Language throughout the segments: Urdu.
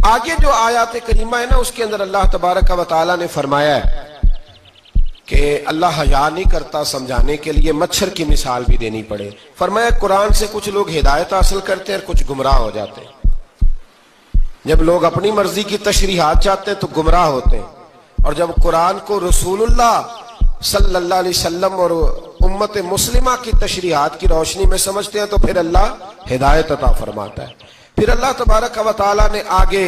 آگے جو آیات کریمہ ہے نا اس کے اندر اللہ تبارک و تعالیٰ نے فرمایا ہے کہ اللہ حیا نہیں کرتا سمجھانے کے لیے مچھر کی مثال بھی دینی پڑے. فرمایا قرآن سے کچھ لوگ ہدایت حاصل کرتے ہیں اور کچھ گمراہ ہو جاتے ہیں. جب لوگ اپنی مرضی کی تشریحات چاہتے ہیں تو گمراہ ہوتے ہیں، اور جب قرآن کو رسول اللہ صلی اللہ علیہ وسلم اور امت مسلمہ کی تشریحات کی روشنی میں سمجھتے ہیں تو پھر اللہ ہدایت عطا فرماتا ہے. پھر اللہ تبارک و تعالیٰ نے آگے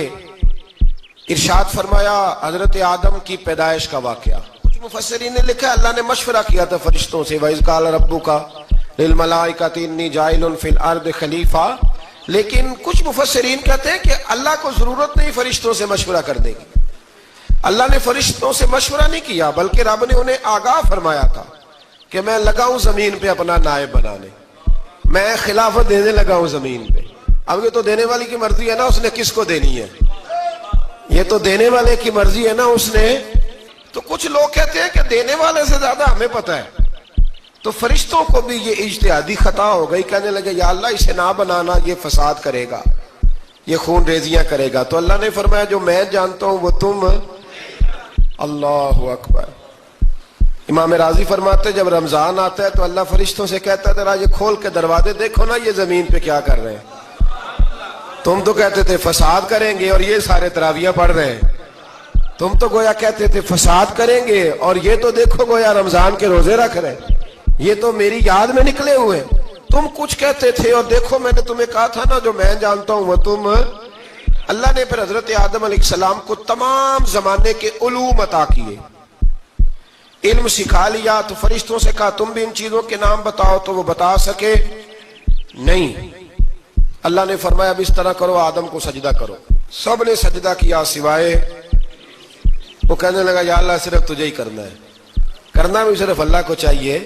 ارشاد فرمایا حضرت آدم کی پیدائش کا واقعہ. کچھ مفسرین نے لکھا ہے اللہ نے مشورہ کیا تھا فرشتوں سے، وَإِذْ قَالَ رَبُّكَ لِلْمَلَائِكَةِ إِنِّي جَاعِلٌ فِي الْأَرْضِ خَلِيفَةً. لیکن کچھ مفسرین کہتے ہیں کہ اللہ کو ضرورت نہیں فرشتوں سے مشورہ کرنے کی. اللہ نے فرشتوں سے مشورہ نہیں کیا بلکہ رب نے انہیں آگاہ فرمایا تھا کہ میں لگا ہوں زمین پہ اپنا نائب بنانے، میں خلافت دینے لگا ہوں زمین پہ. اب یہ تو دینے والی کی مرضی ہے نا اس نے کس کو دینی ہے، یہ تو دینے والے کی مرضی ہے نا اس نے. تو کچھ لوگ کہتے ہیں کہ دینے والے سے زیادہ ہمیں پتہ ہے. تو فرشتوں کو بھی یہ اجتہادی خطا ہو گئی، کہنے لگے یا اللہ اسے نہ بنانا، یہ فساد کرے گا، یہ خون ریزیاں کرے گا. تو اللہ نے فرمایا جو میں جانتا ہوں وہ تم. اللہ اکبر. امام راضی فرماتے جب رمضان آتا ہے تو اللہ فرشتوں سے کہتا ہے ذرا یہ کھول کے دروازے دیکھو نا یہ زمین پہ کیا کر رہے ہیں. تم تو کہتے تھے فساد کریں گے اور یہ سارے تراویح پڑھ رہے ہیں. تم تو گویا کہتے تھے فساد کریں گے اور یہ تو دیکھو گویا رمضان کے روزے رکھ رہے ہیں، یہ تو میری یاد میں نکلے ہوئے. تم کچھ کہتے تھے اور دیکھو میں نے تمہیں کہا تھا نا جو میں جانتا ہوں وہ تم. اللہ نے پھر حضرت آدم علیہ السلام کو تمام زمانے کے علوم عطا کیے، علم سکھا لیا. تو فرشتوں سے کہا تم بھی ان چیزوں کے نام بتاؤ تو وہ بتا سکے نہیں. اللہ نے فرمایا اب اس طرح کرو آدم کو سجدہ کرو. سب نے سجدہ کیا سوائے وہ. کہنے لگا یا اللہ صرف تجھے ہی کرنا ہے. کرنا بھی صرف اللہ کو چاہیے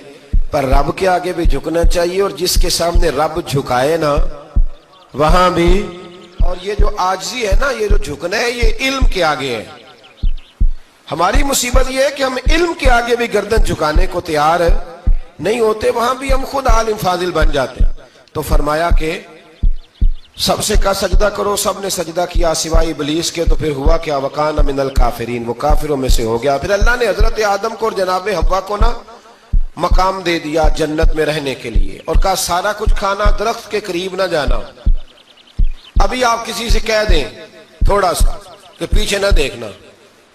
پر رب کے آگے بھی جھکنا چاہیے، اور جس کے سامنے رب جھکائے نا وہاں بھی. اور یہ جو عاجزی ہے نا، یہ جو جھکنا ہے یہ علم کے آگے ہے. ہماری مصیبت یہ ہے کہ ہم علم کے آگے بھی گردن جھکانے کو تیار نہیں ہوتے، وہاں بھی ہم خود عالم فاضل بن جاتے ہیں. تو فرمایا کہ سب سے کہا سجدہ کرو. سب نے سجدہ کیا سوائے ابلیس کے. تو پھر ہوا کیا وَكَانَ مِنَ الْكَافِرِينَ، وہ کافروں میں سے ہو گیا. پھر اللہ نے حضرت آدم کو اور جناب حوا کو نا مقام دے دیا جنت میں رہنے کے لیے، اور کہا سارا کچھ کھانا، درخت کے قریب نہ جانا. ابھی آپ کسی سے کہہ دیں تھوڑا سا کہ پیچھے نہ دیکھنا،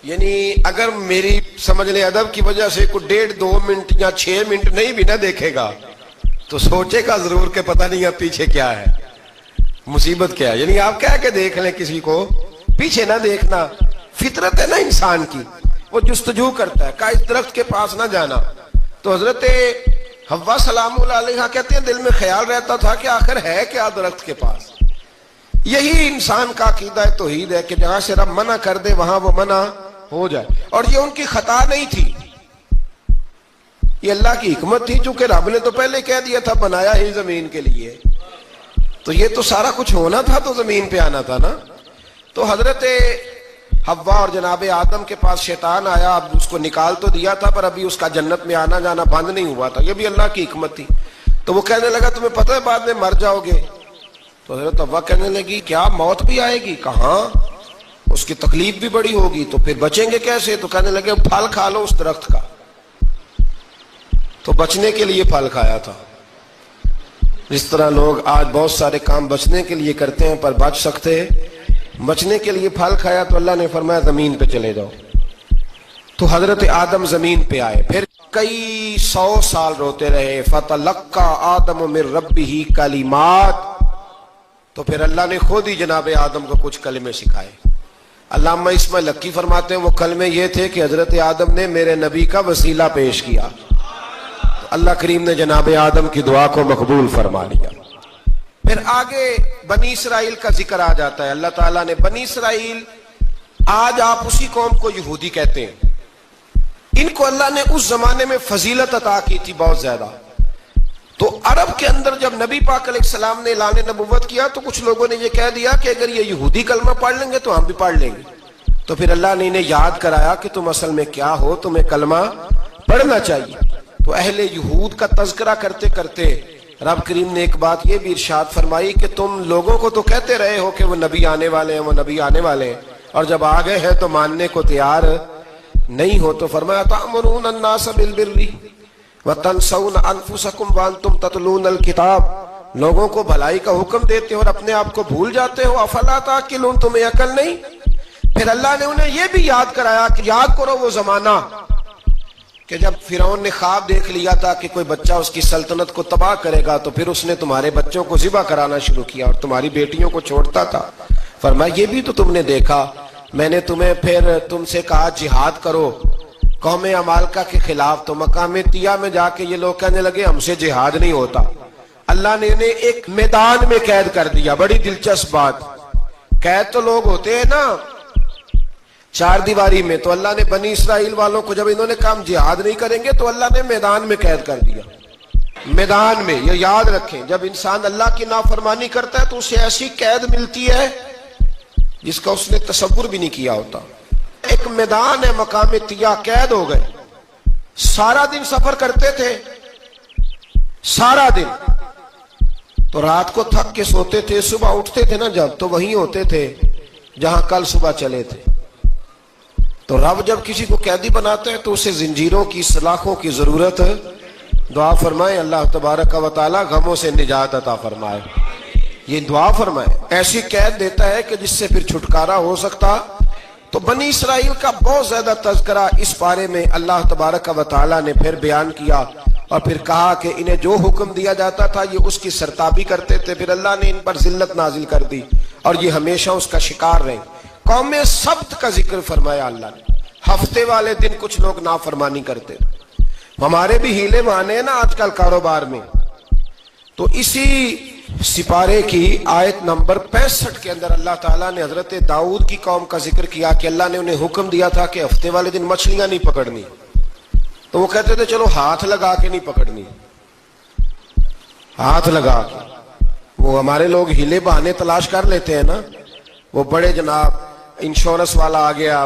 یعنی اگر میری سمجھ لیں ادب کی وجہ سے کوئی 1.5-2 منٹ یا 6 منٹ نہیں بھی نہ دیکھے گا تو سوچے گا ضرور کہ پتہ نہیں اب پیچھے کیا ہے، مصیبت کیا ہے. یعنی آپ کہہ کے دیکھ لیں کسی کو پیچھے نہ دیکھنا. فطرت ہے نا انسان کی، وہ جستجو کرتا ہے، کہا اس درخت کے پاس نہ جانا. تو حضرت حوا سلام اللہ علیہ کہتے ہیں دل میں خیال رہتا تھا کہ آخر ہے کیا درخت کے پاس. یہی انسان کا عقیدہ توحید ہے کہ جہاں سے رب منع کر دے وہاں وہ منع ہو جائے. اور یہ ان کی خطا نہیں تھی، یہ اللہ کی حکمت تھی، چونکہ رب نے تو پہلے کہہ دیا تھا بنایا ہی زمین کے لیے، تو یہ تو سارا کچھ ہونا تھا تو زمین پہ آنا تھا نا. تو حضرت حوا اور جناب آدم کے پاس شیطان آیا. اب اس کو نکال تو دیا تھا پر ابھی اس کا جنت میں آنا جانا بند نہیں ہوا تھا، یہ بھی اللہ کی حکمت تھی. تو وہ کہنے لگا تمہیں پتہ ہے بعد میں مر جاؤ گے. تو حضرت حوا کہنے لگی کیا موت بھی آئے گی؟ کہاں، اس کی تکلیف بھی بڑی ہوگی، تو پھر بچیں گے کیسے؟ تو کہنے لگے پھل کھا لو اس درخت کا. تو بچنے کے لیے پھل کھایا تھا. جس طرح لوگ آج بہت سارے کام بچنے کے لیے کرتے ہیں پر بچ سکتے، بچنے کے لیے پھل کھایا. تو اللہ نے فرمایا زمین پہ چلے جاؤ. تو حضرت آدم زمین پہ آئے. پھر کئی 100 سال روتے رہے. فَتَلَقَّى آدَمُ مِن رَبِّهِ کَلِمَاتٍ. تو پھر اللہ نے خود ہی جناب آدم کو کچھ کلمے سکھائے. علامہ اسماعیل لکی فرماتے ہیں وہ کلمے یہ تھے کہ حضرت آدم نے میرے نبی کا وسیلہ پیش کیا، تو اللہ کریم نے جناب آدم کی دعا کو مقبول فرما لیا. پھر آگے بنی اسرائیل کا ذکر آ جاتا ہے. اللہ تعالیٰ نے بنی اسرائیل، آج آپ اسی قوم کو یہودی کہتے ہیں، ان کو اللہ نے اس زمانے میں فضیلت عطا کی تھی بہت زیادہ. تو عرب کے اندر جب نبی پاک علیہ السلام نے اعلان نبوت کیا تو کچھ لوگوں نے یہ کہہ دیا کہ اگر یہ یہودی کلمہ پڑھ لیں گے تو ہم بھی پڑھ لیں گے. تو پھر اللہ نے انہیں یاد کرایا کہ تم اصل میں کیا ہو، تمہیں کلمہ پڑھنا چاہیے. تو اہل یہود کا تذکرہ کرتے کرتے رب کریم نے ایک بات یہ بھی ارشاد فرمائی کہ تم لوگوں کو تو کہتے رہے ہو کہ وہ نبی آنے والے ہیں، وہ نبی آنے والے ہیں، اور جب آ گئے ہیں تو ماننے کو تیار نہیں ہو. تو فرمایا تأمرون الناس بالبر وتنسون انفسکم وانتم تتلون الکتاب، لوگوں کو بھلائی کا حکم دیتے ہو اور اپنے آپ کو بھول جاتے ہو. افلا تعقلون، تمہیں عقل نہیں؟ پھر اللہ نے انہیں یہ بھی یاد کرایا کہ یاد کرو وہ زمانہ کہ جب فرعون نے خواب دیکھ لیا تھا کہ کوئی بچہ اس کی سلطنت کو تباہ کرے گا، تو پھر اس نے تمہارے بچوں کو ذبح کرانا شروع کیا اور تمہاری بیٹیوں کو چھوڑتا تھا. فرمایا یہ بھی تو تم نے دیکھا، میں نے تمہیں پھر تم سے کہا جہاد کرو قوم عمالقہ کے خلاف، تو مقام طیہ میں جا کے یہ لوگ کہنے لگے ہم سے جہاد نہیں ہوتا. اللہ نے انہیں ایک میدان میں قید کر دیا. بڑی دلچسپ بات، قید تو لوگ ہوتے ہیں نا چار دیواری میں، تو اللہ نے بنی اسرائیل والوں کو جب انہوں نے کہا ہم جہاد نہیں کریں گے تو اللہ نے میدان میں قید کر دیا. میدان میں، یہ یاد رکھیں، جب انسان اللہ کی نافرمانی کرتا ہے تو اسے ایسی قید ملتی ہے جس کا اس نے تصور بھی نہیں کیا ہوتا. ایک میدان ہے مقام طیہ، قید ہو گئے. سارا دن سفر کرتے تھے، سارا دن، تو رات کو تھک کے سوتے تھے، صبح اٹھتے تھے نا جب، تو وہیں ہوتے تھے جہاں کل صبح چلے تھے. تو رب جب کسی کو قیدی بناتا ہے تو اسے زنجیروں کی، سلاخوں کی ضرورت. دعا فرمائے اللہ تبارک و تعالی غموں سے نجات عطا فرمائے. یہ دعا فرمائے، ایسی قید دیتا ہے کہ جس سے پھر چھٹکارا ہو سکتا. تو بنی اسرائیل کا بہت زیادہ تذکرہ اس پارے میں اللہ تبارک و تعالی نے پھر بیان کیا، اور پھر کہا کہ انہیں جو حکم دیا جاتا تھا یہ اس کی سرتابی کرتے تھے. پھر اللہ نے ان پر ذلت نازل کر دی اور یہ ہمیشہ اس کا شکار رہے. قوم سبت کا ذکر فرمایا اللہ نے. ہفتے والے دن کچھ لوگ نافرمانی کرتے تھے. ہمارے بھی ہیلے بہانے ہیں نا آج کل کاروبار میں. تو اسی سپارے کی آیت نمبر 65 کے اندر اللہ تعالیٰ نے حضرت داؤد کی قوم کا ذکر کیا کہ اللہ نے انہیں حکم دیا تھا کہ ہفتے والے دن مچھلیاں نہیں پکڑنی. تو وہ کہتے تھے چلو ہاتھ لگا کے نہیں پکڑنی، ہاتھ لگا کے. وہ ہمارے لوگ ہیلے بہانے تلاش کر لیتے ہیں نا. وہ بڑے جناب انشورنس والا آ گیا،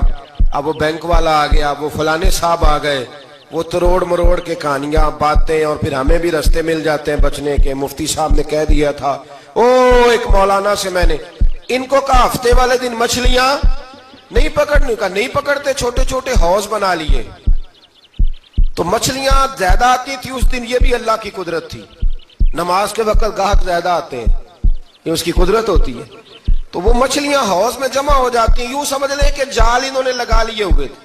اب وہ بینک والا آ گیا، وہ فلانے صاحب آ گئے، وہ تروڑ مروڑ کے کہانیاں باتیں، اور پھر ہمیں بھی رستے مل جاتے ہیں بچنے کے. مفتی صاحب نے کہہ دیا تھا، ایک مولانا سے میں نے ان کو کہا ہفتے والے دن مچھلیاں نہیں پکڑنے کا. نہیں پکڑتے، چھوٹے چھوٹے حوض بنا لیے. تو مچھلیاں زیادہ آتی تھی اس دن، یہ بھی اللہ کی قدرت تھی. نماز کے وقت گاہک زیادہ آتے ہیں، یہ اس کی قدرت ہوتی ہے. تو وہ مچھلیاں حوض میں جمع ہو جاتی ہیں. یوں سمجھ لیں کہ جال انہوں نے لگا لیے ہوئے تھے،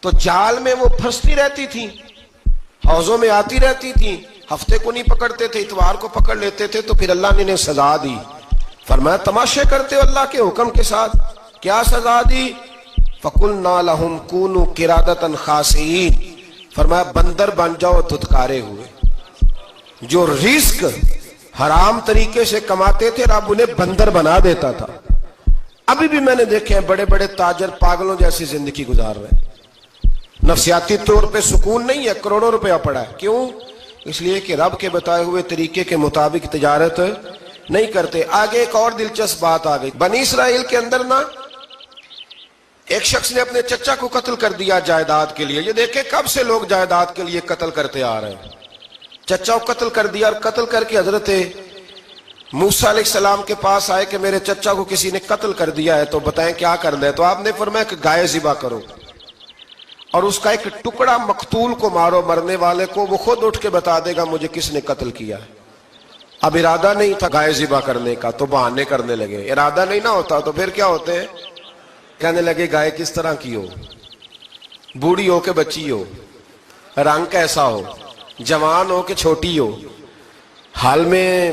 تو جال میں وہ پھنستی رہتی تھی، حوضوں میں آتی رہتی تھی. ہفتے کو نہیں پکڑتے تھے، اتوار کو پکڑ لیتے تھے. تو پھر اللہ نے انہیں سزا دی. فرمایا تماشے کرتے ہو اللہ کے حکم کے ساتھ. کیا سزا دی؟ فَقُلْنَا لَهُمْ كُونُوا قِرَادَةً خَاسِئِينَ، فرمایا بندر بن جاؤ دھتکارے ہوئے. جو رزق حرام طریقے سے کماتے تھے رب انہیں بندر بنا دیتا تھا. ابھی بھی میں نے دیکھے ہیں بڑے بڑے تاجر پاگلوں جیسی زندگی گزار رہے ہیں. نفسیاتی طور پہ سکون نہیں ہے، کروڑوں روپیہ پڑا ہے. کیوں؟ اس لیے کہ رب کے بتائے ہوئے طریقے کے مطابق تجارت نہیں کرتے. آگے ایک اور دلچسپ بات آ گئی. بنی اسرائیل کے اندر نا ایک شخص نے اپنے چچا کو قتل کر دیا جائیداد کے لیے. یہ دیکھیں کب سے لوگ جائیداد کے لیے قتل کرتے آ رہے ہیں. چچا کو قتل کر دیا، اور قتل کر کے حضرت موسیٰ علیہ السلام کے پاس آئے کہ میرے چچا کو کسی نے قتل کر دیا ہے، تو بتائیں کیا کرنا ہے. تو آپ نے فرمایا کہ گائے ذبح کرو اور اس کا ایک ٹکڑا مقتول کو مارو، مرنے والے کو. وہ خود اٹھ کے بتا دے گا مجھے کس نے قتل کیا ہے. اب ارادہ نہیں تھا گائے ذبح کرنے کا تو بہانے کرنے لگے. ارادہ نہیں نہ ہوتا تو پھر کیا ہوتے ہیں؟ کہنے لگے گائے کس طرح کی ہو، بوڑھی ہو کہ بچی ہو، رنگ کیسا ہو، جوان ہو کہ چھوٹی ہو، حال میں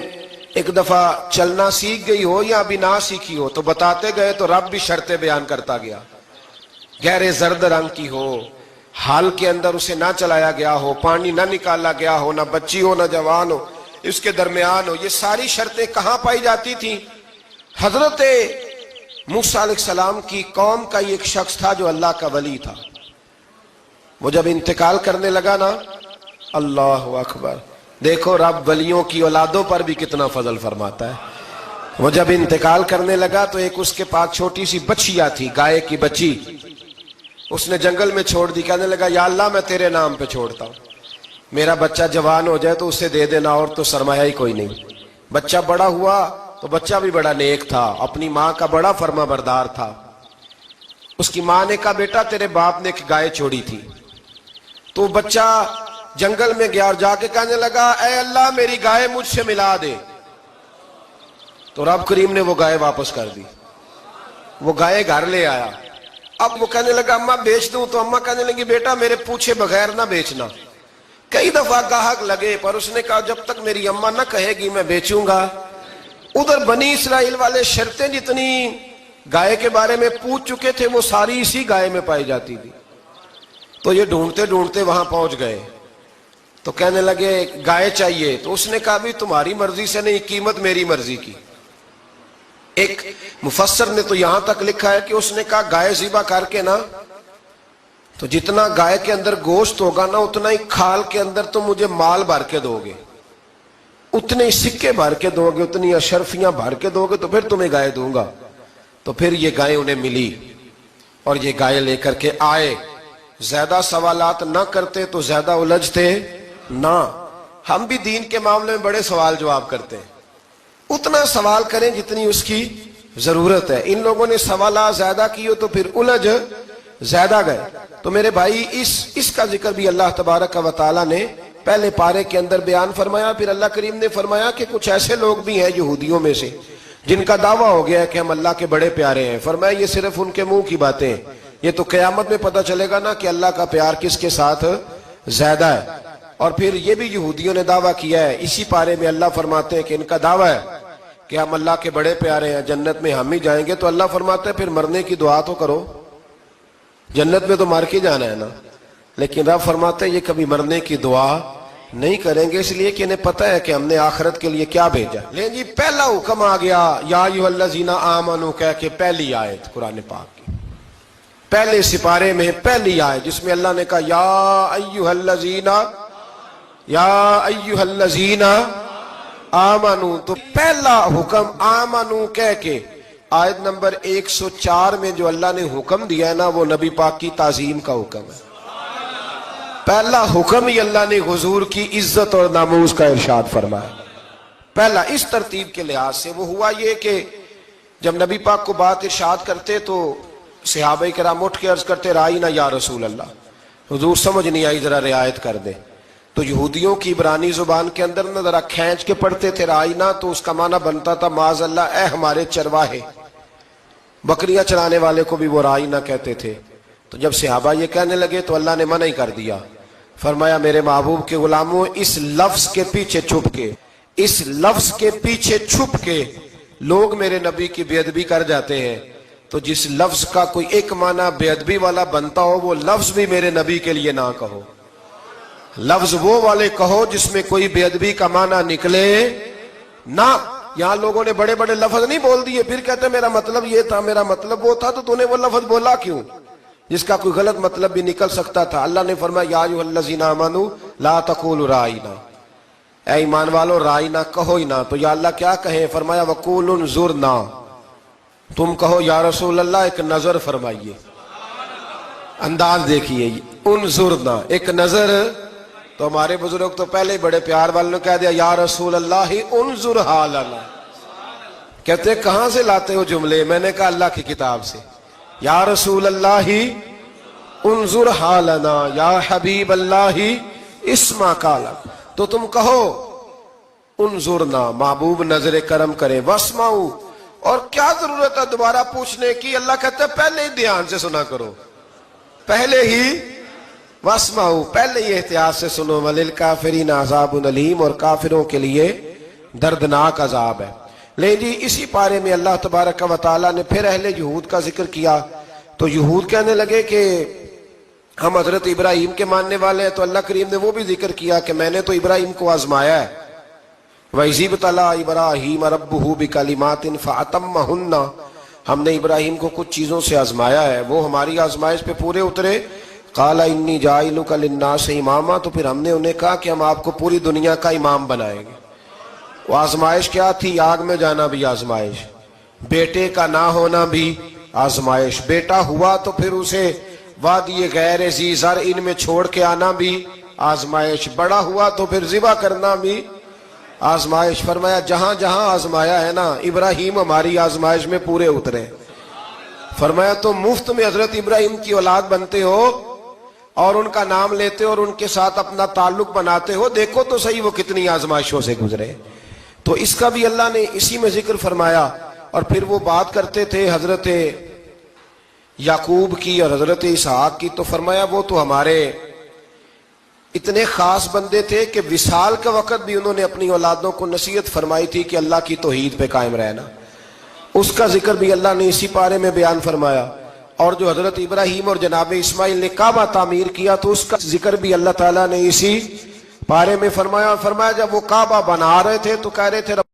ایک دفعہ چلنا سیکھ گئی ہو یا ابھی نہ سیکھی ہو. تو بتاتے گئے تو رب بھی شرطیں بیان کرتا گیا. گہرے زرد رنگ کی ہو، حال کے اندر اسے نہ چلایا گیا ہو، پانی نہ نکالا گیا ہو، نہ بچی ہو نہ جوان ہو، اس کے درمیان ہو. یہ ساری شرطیں کہاں پائی جاتی تھیں؟ حضرت موسیٰ علیہ السلام کی قوم کا ایک شخص تھا جو اللہ کا ولی تھا. وہ جب انتقال کرنے لگا نا، اللہ اکبر، دیکھو رب ولیوں کی اولادوں پر بھی کتنا فضل فرماتا ہے. وہ جب انتقال کرنے لگا تو ایک اس کے پاس چھوٹی سی بچیا تھی، گائے کی بچی. اس نے جنگل میں چھوڑ دی. کہنے لگا یا اللہ میں تیرے نام پہ چھوڑتا ہوں. میرا بچہ جوان ہو جائے تو اسے دے دینا، اور تو سرمایہ ہی کوئی نہیں۔ بچہ بڑا ہوا تو بچہ بھی بڑا نیک تھا، اپنی ماں کا بڑا فرما بردار تھا۔ اس کی ماں نے کہا بیٹا تیرے باپ نے ایک گائے چھوڑی تھی، تو بچہ جنگل میں گیا اور جا کے کہنے لگا اے اللہ میری گائے مجھ سے ملا دے، تو رب کریم نے وہ گائے واپس کر دی۔ وہ گائے گھر لے آیا، اب وہ کہنے لگا اماں بیچ دوں، تو اماں کہنے لگی بیٹا میرے پوچھے بغیر نہ بیچنا۔ کئی دفعہ گاہک لگے پر اس نے کہا جب تک میری اماں نہ کہے گی میں بیچوں گا۔ ادھر بنی اسرائیل والے شرطیں جتنی گائے کے بارے میں پوچھ چکے تھے وہ ساری اسی گائے میں پائی جاتی تھی، تو یہ ڈھونڈتے ڈھونڈتے وہاں پہنچ گئے، تو کہنے لگے گائے چاہیے، تو اس نے کہا بھی تمہاری مرضی سے نہیں، قیمت میری مرضی کی۔ ایک مفسر نے تو یہاں تک لکھا ہے کہ اس نے کہا گائے ذبح کر کے نا، تو جتنا گائے کے اندر گوشت ہوگا نا اتنا ہی کھال کے اندر تم مجھے مال بھر کے دو گے، اتنے ہی سکے بھر کے دو گے، اتنی اشرفیاں بھر کے دو گے تو پھر تمہیں گائے دوں گا۔ تو پھر یہ گائے انہیں ملی اور یہ گائے لے کر کے آئے۔ زیادہ سوالات نہ کرتے تو زیادہ الجھتے نہ۔ ہم بھی دین کے معاملے میں بڑے سوال جواب کرتے ہیں، اتنا سوال کریں جتنی اس کی ضرورت ہے۔ ان لوگوں نے سوالات زیادہ کیے تو پھر الجھ زیادہ گئے۔ تو میرے بھائی اس کا ذکر بھی اللہ تبارک و تعالیٰ نے پہلے پارے کے اندر بیان فرمایا۔ پھر اللہ کریم نے فرمایا کہ کچھ ایسے لوگ بھی ہیں یہودیوں میں سے جن کا دعویٰ ہو گیا ہے کہ ہم اللہ کے بڑے پیارے ہیں۔ فرمایا یہ صرف ان کے منہ کی باتیں ہیں، یہ تو قیامت میں پتہ چلے گا نا کہ اللہ کا پیار کس کے ساتھ زیادہ ہے۔ اور پھر یہ بھی یہودیوں نے دعویٰ کیا ہے، اسی پارے میں اللہ فرماتے ہیں کہ ان کا دعویٰ ہے کہ ہم اللہ کے بڑے پیارے ہیں، جنت میں ہم ہی جائیں گے۔ تو اللہ فرماتے ہیں پھر مرنے کی دعا تو کرو، جنت میں تو مر کے جانا ہے نا۔ لیکن رب فرماتے ہیں یہ کبھی مرنے کی دعا نہیں کریں گے، اس لیے کہ انہیں پتہ ہے کہ ہم نے آخرت کے لیے کیا بھیجا۔ لیکن جی پہلا حکم آ گیا یا ایھا الذین آمنوا کہہ کے، پہلی آیت قرآن پاک کی پہلے سپارے میں پہلی آیت جس میں اللہ نے کہا یا ایھا الذین آمنوا، تو پہلا حکم آمنوا کہہ کے۔ آیت نمبر 104 میں جو اللہ نے حکم دیا ہے نا وہ نبی پاک کی تعظیم کا حکم ہے۔ پہلا حکم ہی اللہ نے حضور کی عزت اور ناموس کا ارشاد فرمایا۔ پہلا اس ترتیب کے لحاظ سے وہ ہوا یہ کہ جب نبی پاک کو بات ارشاد کرتے تو صحابہ کرام اٹھ کے عرض کرتے رائینا یا رسول اللہ، حضور سمجھ نہیں آئی ذرا رعایت کر دیں۔ تو یہودیوں کی عبرانی زبان کے اندر نہ ذرا کھینچ کے پڑھتے تھے رائینا، تو اس کا معنی بنتا تھا معاذ اللہ اے ہمارے چرواہے، بکریاں چرانے والے کو بھی وہ رائینا کہتے تھے۔ تو جب صحابہ یہ کہنے لگے تو اللہ نے منع ہی کر دیا، فرمایا میرے محبوب کے غلاموں اس لفظ کے پیچھے چھپ کے لوگ میرے نبی کی بے ادبی کر جاتے ہیں، تو جس لفظ کا کوئی ایک معنی بے ادبی والا بنتا ہو وہ لفظ بھی میرے نبی کے لیے نہ کہو، لفظ وہ والے کہو جس میں کوئی بے ادبی کا معنی نکلے نہ۔ یہاں لوگوں نے بڑے بڑے لفظ نہیں بول دیے پھر کہتے میرا مطلب یہ تھا، میرا مطلب وہ تھا، تو تو نے وہ لفظ بولا کیوں جس کا کوئی غلط مطلب بھی نکل سکتا تھا۔ اللہ نے فرمایا یا ایھا الذین آمنوا لا تقولوا رائینا، اے ایمان والو رائینا کہو ہی نہ۔ تو یا اللہ کیا کہیں؟ فرمایا وقولوا انظرنا، تم کہو یا رسول اللہ ایک نظر فرمائیے۔ انداز دیکھیے، انظرنا ایک نظر۔ تو ہمارے بزرگ تو پہلے بڑے پیار والوں نے کہہ دیا یا رسول اللہ انظر حالنا۔ کہتے کہاں سے لاتے ہو جملے؟ میں نے کہا اللہ کی کتاب سے۔ یا رسول اللہ انظر حالنا یا حبیب اللہ اسمع قالا، تو تم کہو انظرنا محبوب نظر کرم کرے، واسمعوا، اور کیا ضرورت ہے دوبارہ پوچھنے کی؟ اللہ کہتا ہے پہلے ہی دھیان سے سنا کرو، پہلے ہی واسمعوا، پہلے ہی احتیاط سے سنو۔ وللکافرین عذاب علیم، اور کافروں کے لیے دردناک عذاب ہے۔ لیکن جی اسی پارے میں اللہ تبارک و تعالیٰ نے پھر اہل یہود کا ذکر کیا، تو یہود کہنے لگے کہ ہم حضرت ابراہیم کے ماننے والے ہیں، تو اللہ کریم نے وہ بھی ذکر کیا کہ میں نے تو ابراہیم کو آزمایا ہے۔ وَإِذِ ابْتَلَىٰ إِبْرَاهِيمَ رَبُّهُ بِكَلِمَاتٍ فَأَتَمَّهُنَّ، ہم نے ابراہیم کو کچھ چیزوں سے آزمایا ہے، وہ ہماری آزمائش پہ پورے اترے۔ قَالَ إِنِّي جَاعِلُكَ لِلنَّاسِ إِمَامًا، تو پھر ہم نے انہیں کہا کہ ہم آپ کو پوری دنیا کا امام بنائیں گے۔ وہ آزمائش کیا تھی؟ آگ میں جانا بھی آزمائش، بیٹے کا نہ ہونا بھی آزمائش، بیٹا ہوا تو پھر اسے وادی غیر ذی زرع ان میں چھوڑ کے آنا بھی آزمائش، بڑا ہوا تو پھر ذبح کرنا بھی آزمائش۔ فرمایا جہاں جہاں آزمایا ہے نا، ابراہیم ہماری آزمائش میں پورے اترے۔ فرمایا تو مفت میں حضرت ابراہیم کی اولاد بنتے ہو اور ان کا نام لیتے ہو اور ان کے ساتھ اپنا تعلق بناتے ہو، دیکھو تو صحیح وہ کتنی آزمائشوں سے گزرے۔ تو اس کا بھی اللہ نے اسی میں ذکر فرمایا۔ اور پھر وہ بات کرتے تھے حضرت یعقوب کی اور حضرت اسحاق کی، تو فرمایا وہ تو ہمارے اتنے خاص بندے تھے کہ وصال کا وقت بھی انہوں نے اپنی اولادوں کو نصیحت فرمائی تھی کہ اللہ کی توحید پہ قائم رہنا۔ اس کا ذکر بھی اللہ نے اسی پارے میں بیان فرمایا۔ اور جو حضرت ابراہیم اور جناب اسماعیل نے کعبہ تعمیر کیا تو اس کا ذکر بھی اللہ تعالیٰ نے اسی پارے میں فرمایا۔ اور فرمایا جب وہ کعبہ بنا رہے تھے تو کہہ رہے تھے